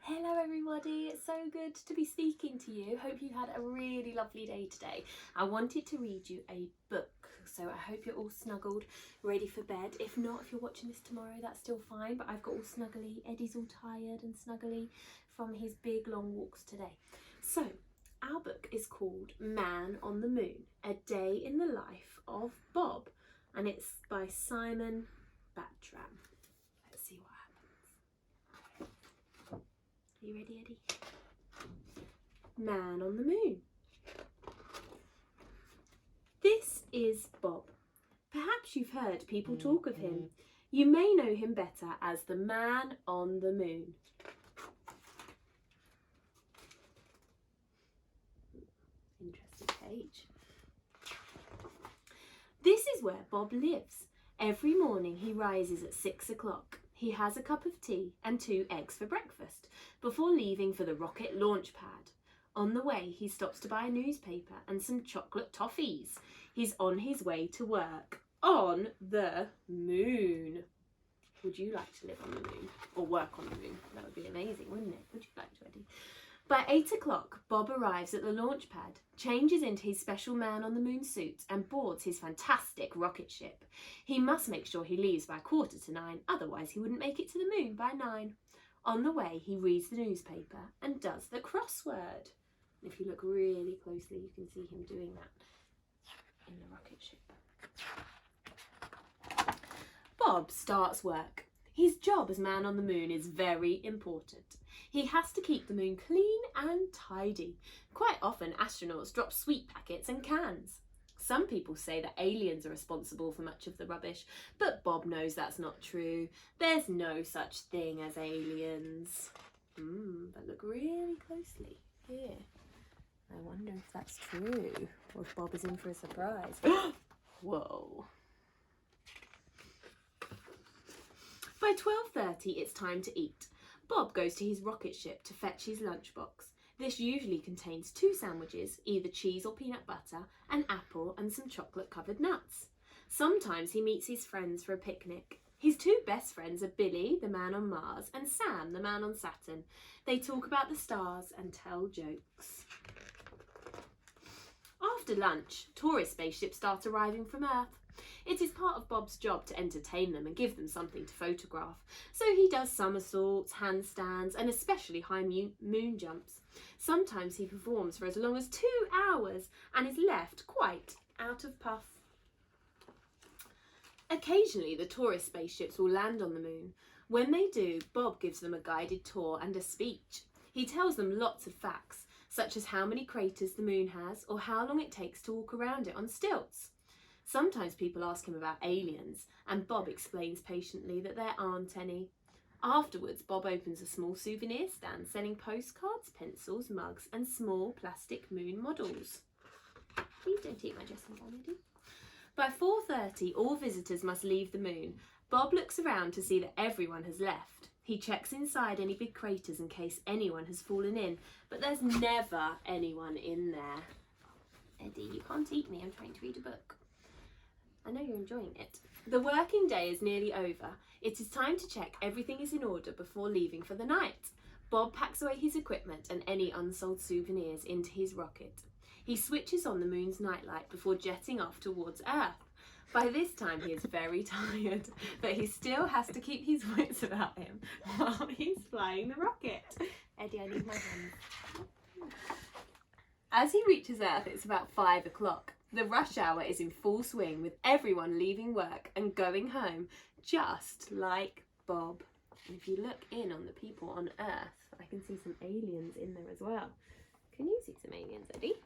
Hello everybody, it's so good to be speaking to you. Hope you had a really lovely day today. I wanted to read you a book, so I hope you're all snuggled, ready for bed. If not, if you're watching this tomorrow, that's still fine, but I've got all snuggly. Eddie's all tired and snuggly from his big long walks today. So, our book is called Man on the Moon, A Day in the Life of Bob, and it's by Simon Bartram. Let's see what happens. Are you ready, Eddie? Man on the Moon. This is Bob. Perhaps you've heard people talk of him. You may know him better as the Man on the Moon. Interesting page. This is where Bob lives. Every morning he rises at 6 o'clock. He has a cup of tea and 2 eggs for breakfast before leaving for the rocket launch pad. On the way, he stops to buy a newspaper and some chocolate toffees. He's on his way to work on the moon. Would you like to live on the moon or work on the moon? That would be amazing, wouldn't it? Would you like to, Eddie? By 8 o'clock, Bob arrives at the launch pad, changes into his special Man on the Moon suit and boards his fantastic rocket ship. He must make sure he leaves by 8:45, otherwise he wouldn't make it to the moon by 9. On the way, he reads the newspaper and does the crossword. If you look really closely, you can see him doing that in the rocket ship. Bob starts work. His job as Man on the Moon is very important. He has to keep the moon clean and tidy. Quite often, astronauts drop sweet packets and cans. Some people say that aliens are responsible for much of the rubbish, but Bob knows that's not true. There's no such thing as aliens. But look really closely here. I wonder if that's true, or if Bob is in for a surprise. Whoa. By 12:30, it's time to eat. Bob goes to his rocket ship to fetch his lunchbox. This usually contains 2 sandwiches, either cheese or peanut butter, an apple and some chocolate-covered nuts. Sometimes he meets his friends for a picnic. His 2 best friends are Billy, the man on Mars, and Sam, the man on Saturn. They talk about the stars and tell jokes. After lunch, tourist spaceships start arriving from Earth. It is part of Bob's job to entertain them and give them something to photograph, so he does somersaults, handstands and especially high moon jumps. Sometimes he performs for as long as 2 hours and is left quite out of puff. Occasionally the tourist spaceships will land on the moon. When they do, Bob gives them a guided tour and a speech. He tells them lots of facts, such as how many craters the moon has or how long it takes to walk around it on stilts. Sometimes people ask him about aliens, and Bob explains patiently that there aren't any. Afterwards, Bob opens a small souvenir stand selling postcards, pencils, mugs, and small plastic moon models. Please don't take my dressing gown, Eddie. By 4:30, all visitors must leave the moon. Bob looks around to see that everyone has left. He checks inside any big craters in case anyone has fallen in, but there's never anyone in there. Eddie, you can't eat me, I'm trying to read a book. I know you're enjoying it. The working day is nearly over. It is time to check everything is in order before leaving for the night. Bob packs away his equipment and any unsold souvenirs into his rocket. He switches on the moon's nightlight before jetting off towards Earth. By this time he is very tired, but he still has to keep his wits about him while he's flying the rocket. Eddie, I need my hands. As he reaches Earth, it's about 5 o'clock. The rush hour is in full swing with everyone leaving work and going home, just like Bob. And if you look in on the people on Earth, I can see some aliens in there as well. Can you see some aliens, Eddie?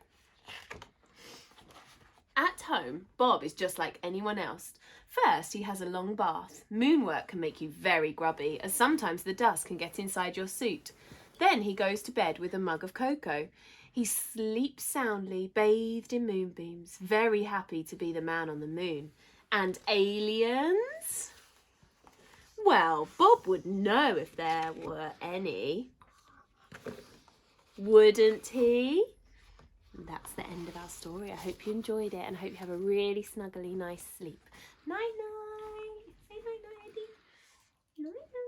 At home, Bob is just like anyone else. First, he has a long bath. Moon work can make you very grubby, as sometimes the dust can get inside your suit. Then he goes to bed with a mug of cocoa. He sleeps soundly, bathed in moonbeams, very happy to be the man on the moon. And aliens? Well, Bob would know if there were any. Wouldn't he? And that's the end of our story. I hope you enjoyed it and I hope you have a really snuggly, nice sleep. Night night. Say night night, Eddie. Night night.